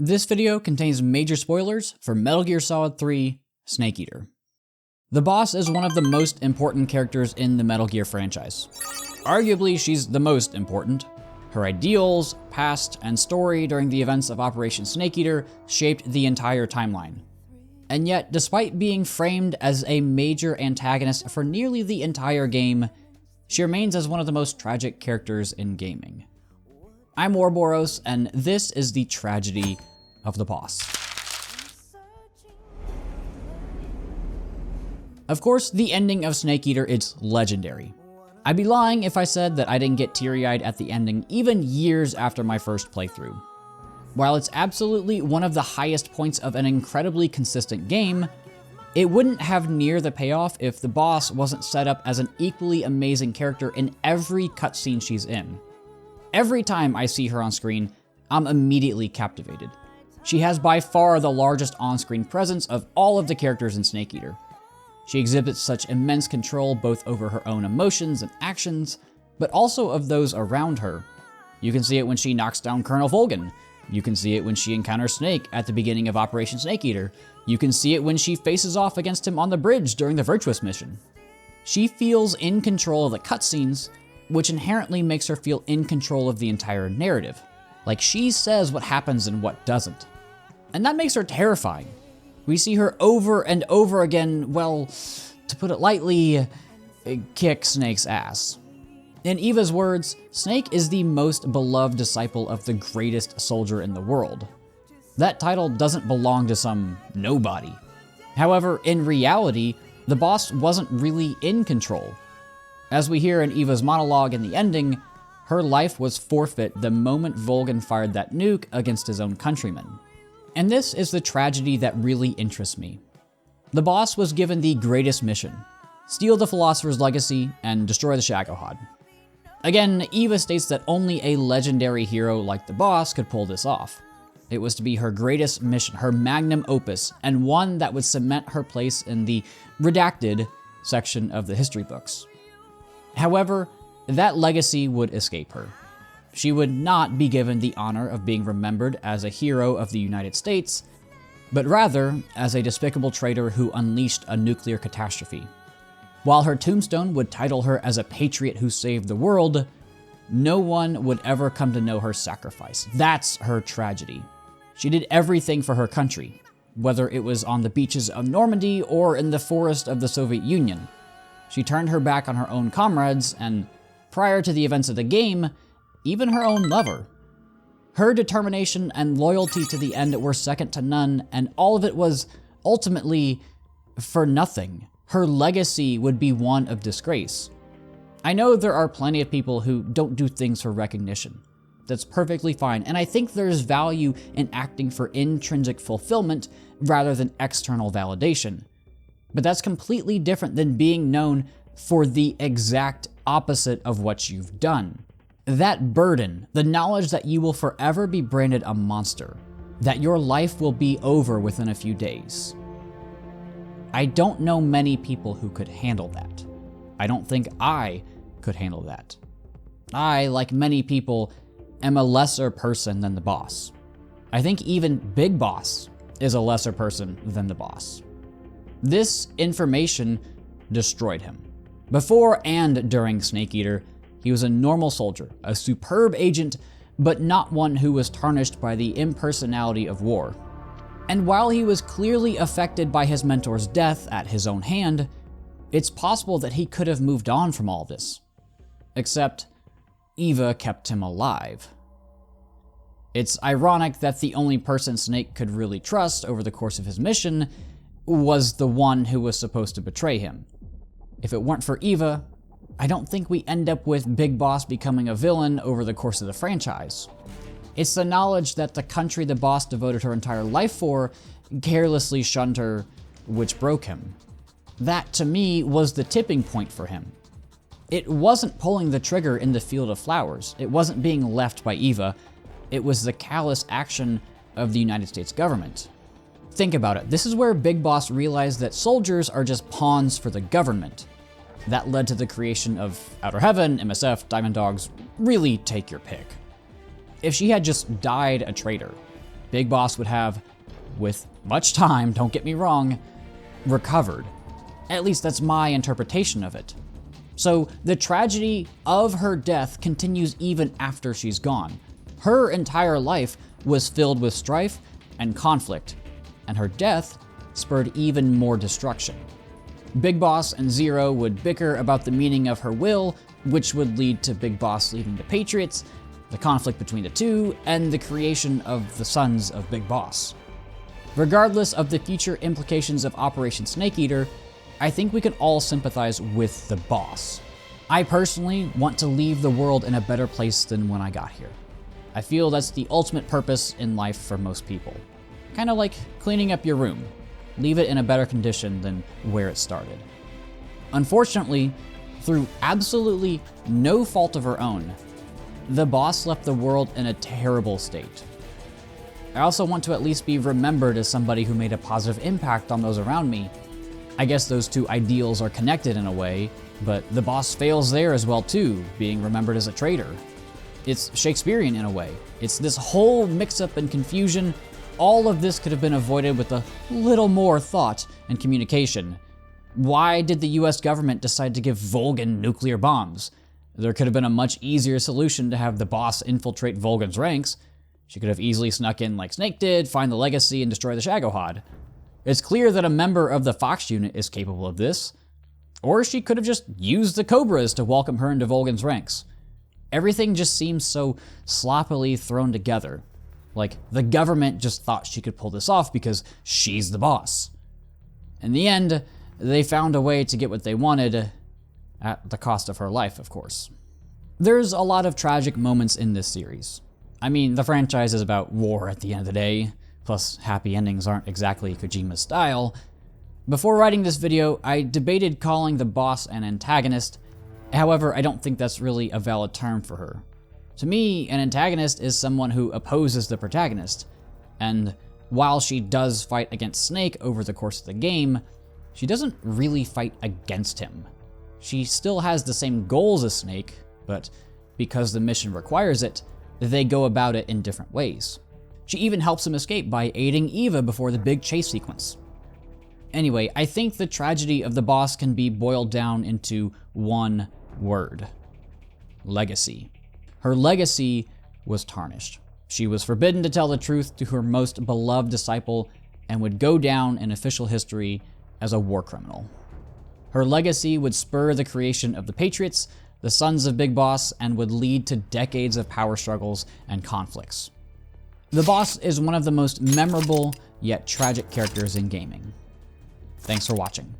This video contains major spoilers for Metal Gear Solid 3 Snake Eater. The boss is one of the most important characters in the Metal Gear franchise. Arguably, she's the most important. Her ideals, past, and story during the events of Operation Snake Eater shaped the entire timeline. And yet, despite being framed as a major antagonist for nearly the entire game, she remains as one of the most tragic characters in gaming. I'm Ouroboros, and this is the tragedy of the boss. Of course, the ending of Snake Eater is legendary. I'd be lying if I said that I didn't get teary-eyed at the ending even years after my first playthrough. While it's absolutely one of the highest points of an incredibly consistent game, it wouldn't have near the payoff if the boss wasn't set up as an equally amazing character in every cutscene she's in. Every time I see her on screen, I'm immediately captivated. She has by far the largest on-screen presence of all of the characters in Snake Eater. She exhibits such immense control both over her own emotions and actions, but also of those around her. You can see it when she knocks down Colonel Volgin. You can see it when she encounters Snake at the beginning of Operation Snake Eater. You can see it when she faces off against him on the bridge during the Virtuous mission. She feels in control of the cutscenes, which inherently makes her feel in control of the entire narrative. Like, she says what happens and what doesn't. And that makes her terrifying. We see her over and over again, well, to put it lightly, kick Snake's ass. In Eva's words, Snake is the most beloved disciple of the greatest soldier in the world. That title doesn't belong to some nobody. However, in reality, the boss wasn't really in control. As we hear in Eva's monologue in the ending, her life was forfeit the moment Volgin fired that nuke against his own countrymen. And this is the tragedy that really interests me. The boss was given the greatest mission: steal the Philosopher's Legacy and destroy the Shagohod. Again, Eva states that only a legendary hero like the boss could pull this off. It was to be her greatest mission, her magnum opus, and one that would cement her place in the redacted section of the history books. However, that legacy would escape her. She would not be given the honor of being remembered as a hero of the United States, but rather as a despicable traitor who unleashed a nuclear catastrophe. While her tombstone would title her as a patriot who saved the world, no one would ever come to know her sacrifice. That's her tragedy. She did everything for her country, whether it was on the beaches of Normandy or in the forest of the Soviet Union. She turned her back on her own comrades and, prior to the events of the game, even her own lover. Her determination and loyalty to the end were second to none, and all of it was ultimately for nothing. Her legacy would be one of disgrace. I know there are plenty of people who don't do things for recognition. That's perfectly fine, and I think there's value in acting for intrinsic fulfillment rather than external validation. But that's completely different than being known for the exact opposite of what you've done. That burden, the knowledge that you will forever be branded a monster, that your life will be over within a few days. I don't know many people who could handle that. I don't think I could handle that. I, like many people, am a lesser person than the boss. I think even Big Boss is a lesser person than the boss. This information destroyed him. Before and during Snake Eater, he was a normal soldier, a superb agent, but not one who was tarnished by the impersonality of war. And while he was clearly affected by his mentor's death at his own hand, it's possible that he could have moved on from all this. Except, Eva kept him alive. It's ironic that the only person Snake could really trust over the course of his mission was the one who was supposed to betray him. If it weren't for Eva, I don't think we end up with Big Boss becoming a villain over the course of the franchise. It's the knowledge that the country the boss devoted her entire life for carelessly shunned her, which broke him. That, to me, was the tipping point for him. It wasn't pulling the trigger in the Field of Flowers. It wasn't being left by Eva. It was the callous action of the United States government. Think about it. This is where Big Boss realized that soldiers are just pawns for the government. That led to the creation of Outer Heaven, MSF, Diamond Dogs, really take your pick. If she had just died a traitor, Big Boss would have, with much time, don't get me wrong, recovered. At least that's my interpretation of it. So the tragedy of her death continues even after she's gone. Her entire life was filled with strife and conflict, and her death spurred even more destruction. Big Boss and Zero would bicker about the meaning of her will, which would lead to Big Boss leaving the Patriots, the conflict between the two, and the creation of the Sons of Big Boss. Regardless of the future implications of Operation Snake Eater, I think we can all sympathize with the boss. I personally want to leave the world in a better place than when I got here. I feel that's the ultimate purpose in life for most people. Kind of like cleaning up your room. Leave it in a better condition than where it started. Unfortunately, through absolutely no fault of her own, the boss left the world in a terrible state. I also want to at least be remembered as somebody who made a positive impact on those around me. I guess those two ideals are connected in a way, but the boss fails there as well too, being remembered as a traitor. It's Shakespearean in a way. It's this whole mix-up and confusion. All of this could have been avoided with a little more thought and communication. Why did the US government decide to give Volgin nuclear bombs? There could have been a much easier solution to have the boss infiltrate Volgin's ranks. She could have easily snuck in like Snake did, find the legacy, and destroy the Shagohod. It's clear that a member of the Fox unit is capable of this. Or she could have just used the Cobras to welcome her into Volgin's ranks. Everything just seems so sloppily thrown together. Like the government just thought she could pull this off because she's the boss. In the end, they found a way to get what they wanted, at the cost of her life, of course. There's a lot of tragic moments in this series. I mean, the franchise is about war at the end of the day, plus happy endings aren't exactly Kojima's style. Before writing this video, I debated calling the boss an antagonist. However, I don't think that's really a valid term for her. To me, an antagonist is someone who opposes the protagonist, and while she does fight against Snake over the course of the game, she doesn't really fight against him. She still has the same goals as Snake, but because the mission requires it, they go about it in different ways. She even helps him escape by aiding Eva before the big chase sequence. Anyway, I think the tragedy of the boss can be boiled down into one word: legacy. Her legacy was tarnished. She was forbidden to tell the truth to her most beloved disciple and would go down in official history as a war criminal. Her legacy would spur the creation of the Patriots, the Sons of Big Boss, and would lead to decades of power struggles and conflicts. The boss is one of the most memorable yet tragic characters in gaming. Thanks for watching.